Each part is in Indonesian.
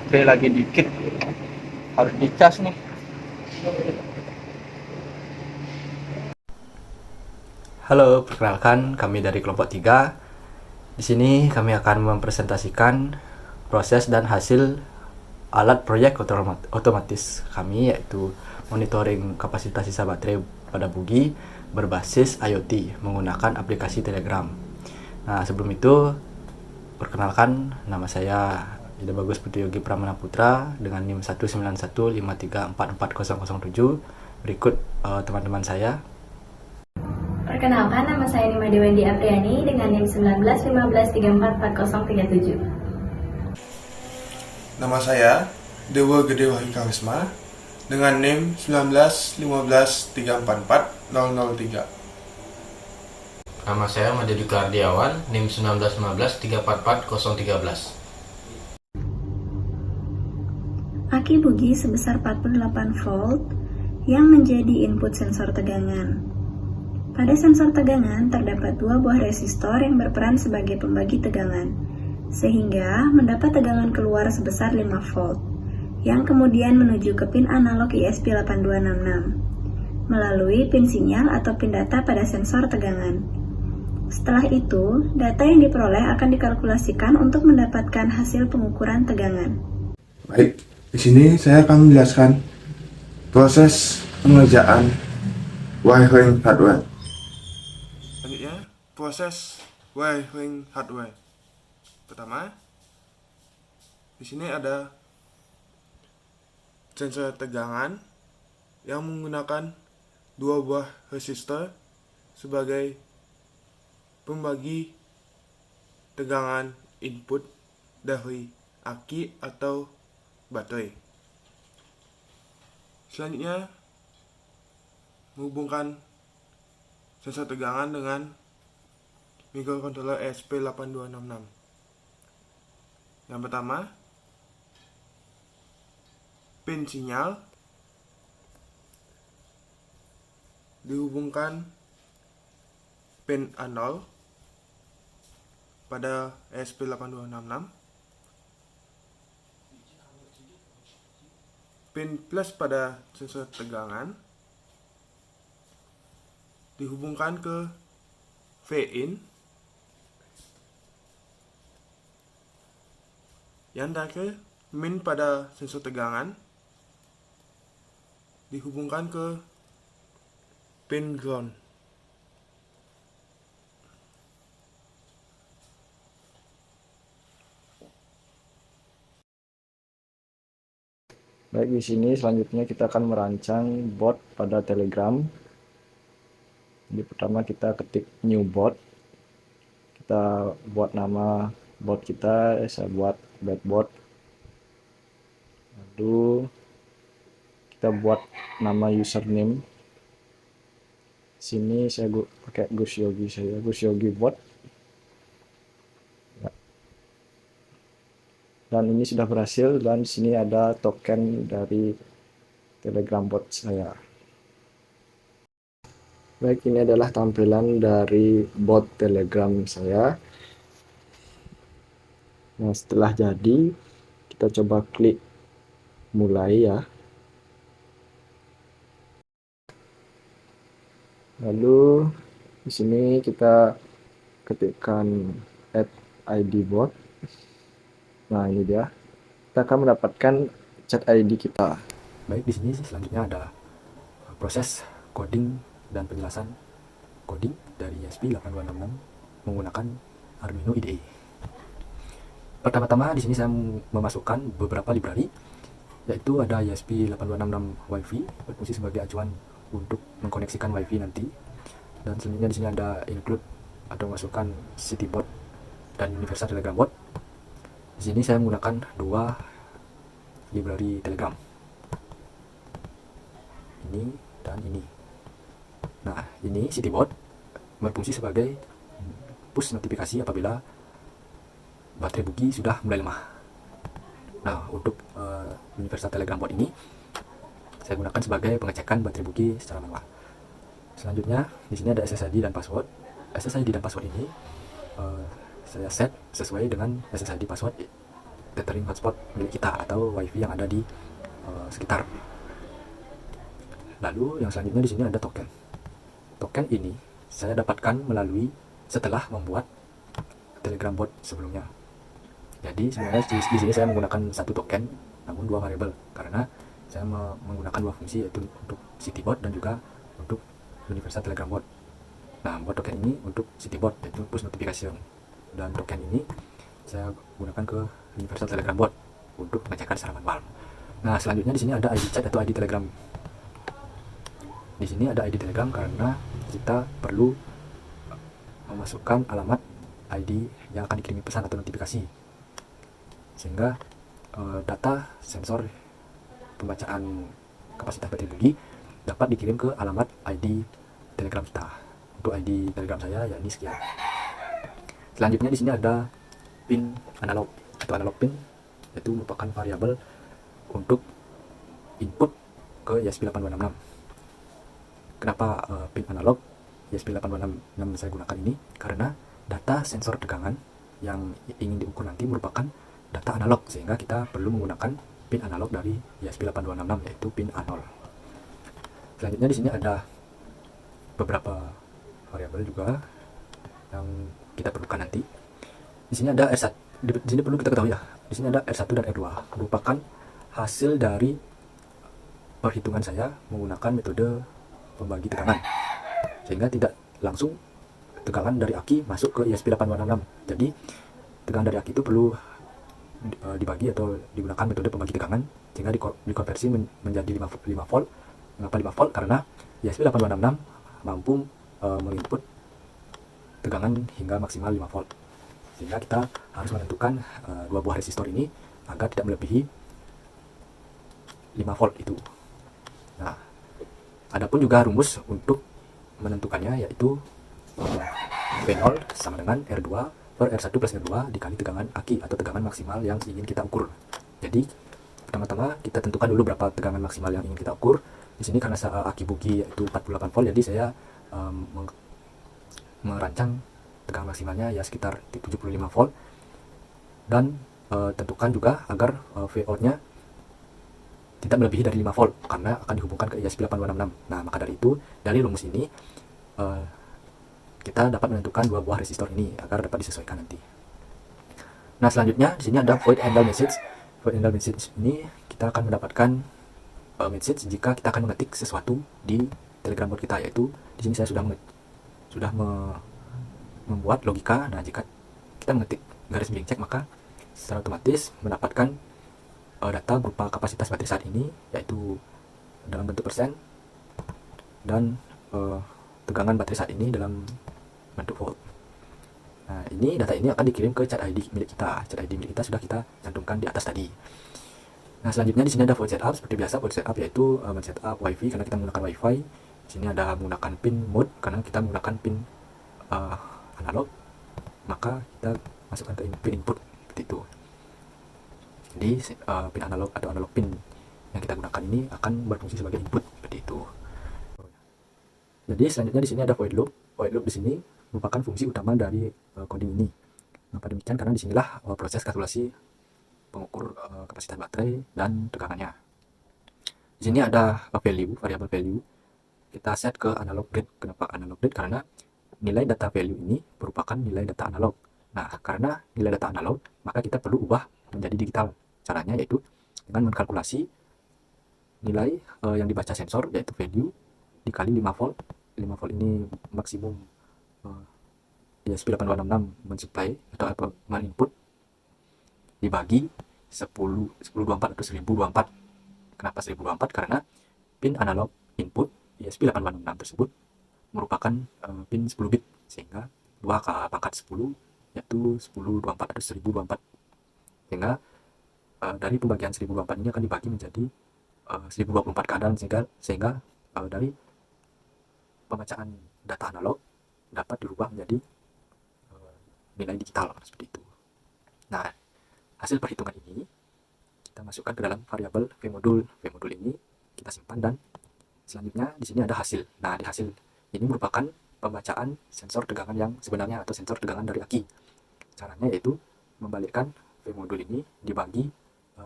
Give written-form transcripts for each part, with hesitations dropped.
baterai lagi dikit, harus dicas nih. Halo, perkenalkan kami dari kelompok 3. Di sini kami akan mempresentasikan proses dan hasil alat proyek otomatis kami, yaitu monitoring kapasitas sisa baterai pada bugi berbasis IoT menggunakan aplikasi Telegram. Nah, sebelum itu perkenalkan, nama saya Ida Bagus Putri Yogi Pramana Putra dengan NIM 19153444007. Berikut teman-teman saya. Perkenalkan, nama saya Nima Dewendi Apriani dengan NIM 1915344037. Nama saya Dewa Gede Wahyu Karisma dengan NIM 1915344003. Nama saya Madedika Ardiawan, NIM 1915344013. Aki bugi sebesar 48 volt yang menjadi input sensor tegangan. Pada sensor tegangan terdapat dua buah resistor yang berperan sebagai pembagi tegangan, sehingga mendapat tegangan keluar sebesar 5 volt, yang kemudian menuju ke pin analog ESP8266, melalui pin sinyal atau pin data pada sensor tegangan. Setelah itu, data yang diperoleh akan dikalkulasikan untuk mendapatkan hasil pengukuran tegangan. Baik, di sini saya akan menjelaskan proses pengerjaan wiring hardware. Selanjutnya, proses wiring hardware. Pertama, di sini ada sensor tegangan yang menggunakan dua buah resistor sebagai pembagi tegangan input dari aki atau baterai. Selanjutnya, menghubungkan sensor tegangan dengan microcontroller ESP8266. Yang pertama, pin sinyal dihubungkan pin A0 pada ESP8266, pin plus pada sensor tegangan dihubungkan ke V-in, yang terakhir min pada sensor tegangan dihubungkan ke pin ground. Baik, di sini selanjutnya kita akan merancang bot pada Telegram. Jadi pertama kita ketik new bot. Kita buat nama bot kita, saya buat bedbot. Lalu kita buat nama username. Sini saya pakai Gus Yogi, Gus Yogi bot. Dan ini sudah berhasil, dan di sini ada token dari Telegram bot saya. Baik, ini adalah tampilan dari bot Telegram saya. Nah, setelah jadi, kita coba klik mulai ya. Lalu di sini kita ketikkan add ID bot. Nah, ini dia. Kita akan mendapatkan chat ID kita. Baik, di sini selanjutnya ada proses coding dan penjelasan coding dari ESP8266 menggunakan Arduino IDE. Pertama-tama di sini saya memasukkan beberapa library, yaitu ada ESP8266 WiFi berfungsi sebagai acuan untuk mengkoneksikan WiFi nanti. Dan selanjutnya di sini ada include atau masukkan CityBot dan Universal Telegram Bot. Di sini saya menggunakan dua library Telegram, ini dan ini. Nah, ini CityBot berfungsi sebagai push notifikasi apabila baterai bugi sudah mulai lemah. Nah, untuk Universal Telegram Bot ini saya gunakan sebagai pengecekan baterai bugi secara manual. Selanjutnya di sini ada SSID dan password. SSID dan password ini saya set sesuai dengan SSID password tethering hotspot milik kita atau wifi yang ada di sekitar. Lalu yang selanjutnya di sini ada token. Token ini saya dapatkan melalui setelah membuat Telegram bot sebelumnya. Jadi sebenarnya di sini saya menggunakan satu token namun dua variabel karena saya menggunakan dua fungsi, yaitu untuk CityBot dan juga untuk Universal Telegram Bot. Nah, buat token ini untuk CityBot yaitu push notification, dan token ini saya gunakan ke Universal Telegram Bot untuk pengecekan secara manual. Nah, selanjutnya di sini ada ID chat atau ID Telegram. Di sini ada ID Telegram karena kita perlu memasukkan alamat ID yang akan dikirimi pesan atau notifikasi, sehingga data sensor pembacaan kapasitas baterai bugi dapat dikirim ke alamat ID Telegram kita. Untuk ID Telegram saya ya ini sekian. Selanjutnya di sini ada pin analog atau analog pin, yaitu merupakan variabel untuk input ke ESP8266. Kenapa pin analog ESP8266 saya gunakan ini? Karena data sensor tegangan yang ingin diukur nanti merupakan data analog, sehingga kita perlu menggunakan pin analog dari ESP8266, yaitu pin A0. Selanjutnya di sini ada beberapa variabel juga yang kita perlukan nanti. Di sini ada R1. Di sini perlu kita ketahui ya. Di sini ada R1 dan R2, merupakan hasil dari perhitungan saya menggunakan metode pembagi tegangan, sehingga tidak langsung tegangan dari aki masuk ke ESP8266. Jadi tegangan dari aki itu perlu dibagi atau digunakan metode pembagi tegangan sehingga dikonversi menjadi 5 volt. Mengapa 5 volt? Karena ESP8266 mampu menginput tegangan hingga maksimal 5 volt, sehingga kita harus menentukan dua buah resistor ini agar tidak melebihi 5 volt itu. Nah, adapun juga rumus untuk menentukannya, yaitu V0 sama dengan R2 per R1 plus R2 dikali tegangan aki atau tegangan maksimal yang ingin kita ukur. Jadi pertama-tama kita tentukan dulu berapa tegangan maksimal yang ingin kita ukur. Di sini karena aki bugi yaitu 48 volt, jadi saya merancang tegangan maksimalnya ya sekitar 75 volt, dan tentukan juga agar Vout-nya tidak melebihi dari 5 volt karena akan dihubungkan ke ESP8266. Nah, maka dari itu dari rumus ini kita dapat menentukan dua buah resistor ini agar dapat disesuaikan nanti. Nah, selanjutnya di sini ada void handle message. Void handle message ini kita akan mendapatkan message jika kita akan mengetik sesuatu di Telegram bot kita, yaitu di sini saya sudah membuat logika. Nah, jika kita mengetik garis miring cek, maka secara otomatis mendapatkan data berupa kapasitas baterai saat ini, yaitu dalam bentuk persen, dan tegangan baterai saat ini dalam bentuk volt. Nah, ini data ini akan dikirim ke chat ID milik kita. Chat ID milik kita sudah kita cantumkan di atas tadi. Nah, selanjutnya di sini ada void setup. Seperti biasa, void setup yaitu men-setup wifi karena kita menggunakan wifi. Di sini ada menggunakan pin mode karena kita menggunakan pin analog, maka kita masukkan ke pin input seperti itu. Jadi pin analog atau analog pin yang kita gunakan ini akan berfungsi sebagai input seperti itu. Jadi selanjutnya di sini ada void loop. Void loop di sini merupakan fungsi utama dari coding ini. Mengapa demikian? Karena disinilah proses kalkulasi pengukur kapasitas baterai dan tegangannya. Di sini ada value, variabel value. Kita set ke analog grid. Kenapa analog grid? Karena nilai data value ini merupakan nilai data analog. Nah, karena nilai data analog, maka kita perlu ubah menjadi digital. Caranya yaitu dengan mengkalkulasi nilai yang dibaca sensor, yaitu value dikali 5 volt. 5 volt ini maksimum ESP8266 mensupply atau men-input, dibagi 1024 atau 1024. Kenapa 1024? Karena pin analog input ESP8266 tersebut merupakan pin 10 bit, sehingga 2 pangkat 10 yaitu 1024 atau 1024, sehingga dari pembagian 1024 ini akan dibagi menjadi 1024 keadaan, sehingga dari pembacaan data analog dapat dirubah menjadi nilai digital seperti itu. Nah, hasil perhitungan ini kita masukkan ke dalam variabel vmodul. Vmodul ini kita simpan, dan selanjutnya di sini ada hasil. Nah, di hasil ini merupakan pembacaan sensor tegangan yang sebenarnya atau sensor tegangan dari aki. Caranya yaitu membalikkan modul ini dibagi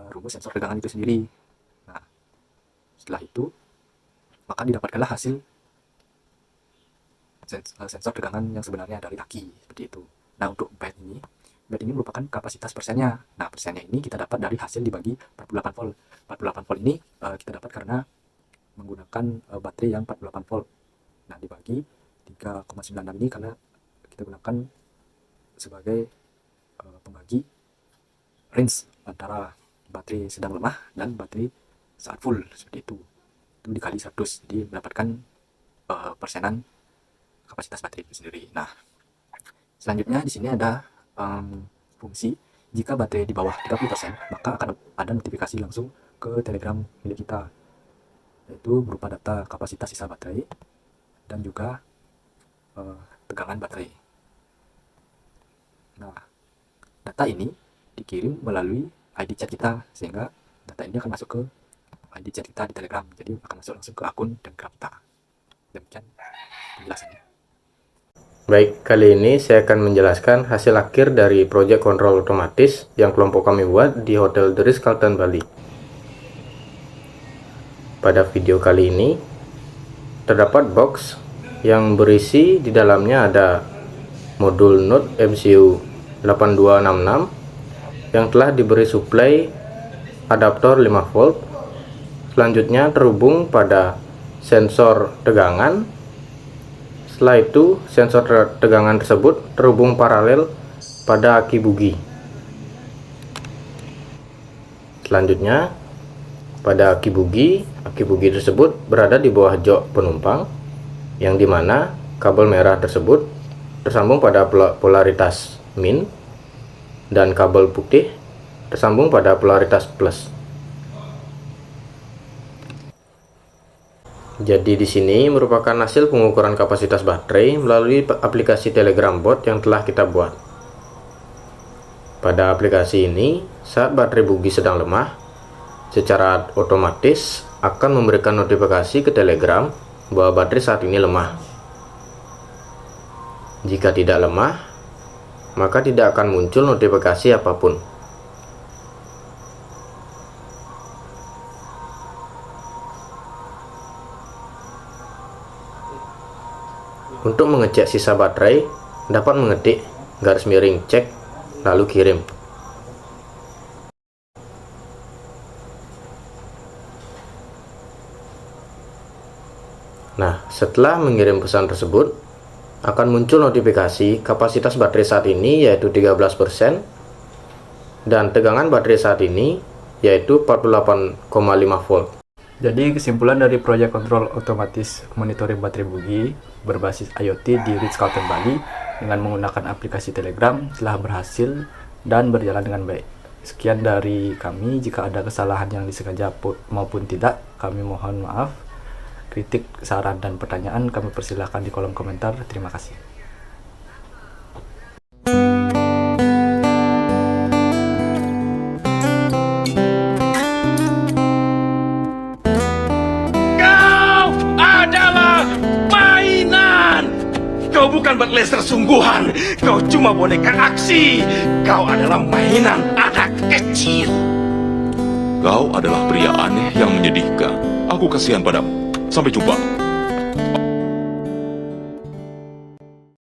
rumus sensor tegangan itu sendiri. Nah, setelah itu maka didapatkanlah hasil sensor tegangan yang sebenarnya dari aki, seperti itu. Nah, untuk BAT ini merupakan kapasitas persennya. Nah, persennya ini kita dapat dari hasil dibagi 48 volt. 48 volt ini kita dapat karena menggunakan baterai yang 48 volt. Nah, dibagi 3,96 ini karena kita gunakan sebagai pembagi range antara baterai sedang lemah dan baterai saat full, seperti itu. Itu dikali 100, jadi mendapatkan persenan kapasitas baterai itu sendiri. Nah, selanjutnya di sini ada fungsi jika baterai di bawah 30%, maka akan ada notifikasi langsung ke Telegram milik kita, yaitu berupa data kapasitas sisa baterai dan juga tegangan baterai. Nah, data ini dikirim melalui ID chat kita, sehingga data ini akan masuk ke ID chat kita di Telegram, jadi akan masuk langsung ke akun Telegram kita. Demikian penjelasannya. Baik, kali ini saya akan menjelaskan hasil akhir dari proyek kontrol otomatis yang kelompok kami buat di Hotel The Ritz-Carlton Bali. Pada video kali ini, terdapat box yang berisi di dalamnya ada modul Node MCU 8266 yang telah diberi suplai adaptor 5 volt. Selanjutnya terhubung pada sensor tegangan. Setelah itu, sensor tegangan tersebut terhubung paralel pada aki bugi. Selanjutnya, pada aki bugi tersebut berada di bawah jok penumpang, yang dimana kabel merah tersebut tersambung pada polaritas min dan kabel putih tersambung pada polaritas plus. Jadi di sini merupakan hasil pengukuran kapasitas baterai melalui aplikasi Telegram bot yang telah kita buat. Pada aplikasi ini, saat baterai bugi sedang lemah, secara otomatis akan memberikan notifikasi ke Telegram bahwa baterai saat ini lemah. Jika tidak lemah, maka tidak akan muncul notifikasi apapun. Untuk mengecek sisa baterai, dapat mengetik _cek lalu kirim. Nah, setelah mengirim pesan tersebut, akan muncul notifikasi kapasitas baterai saat ini yaitu 13% dan tegangan baterai saat ini yaitu 48,5 volt. Jadi kesimpulan dari proyek kontrol otomatis monitoring baterai bugi berbasis IoT di Ritz-Carlton Bali dengan menggunakan aplikasi Telegram telah berhasil dan berjalan dengan baik. Sekian dari kami, jika ada kesalahan yang disengaja maupun tidak, kami mohon maaf. Kritik, saran, dan pertanyaan kami persilahkan di kolom komentar. Terima kasih. Kau bukan buat laser sungguhan. Kau cuma boneka aksi. Kau adalah mainan anak kecil. Kau adalah pria aneh yang menyedihkan. Aku kasihan padamu. Sampai jumpa.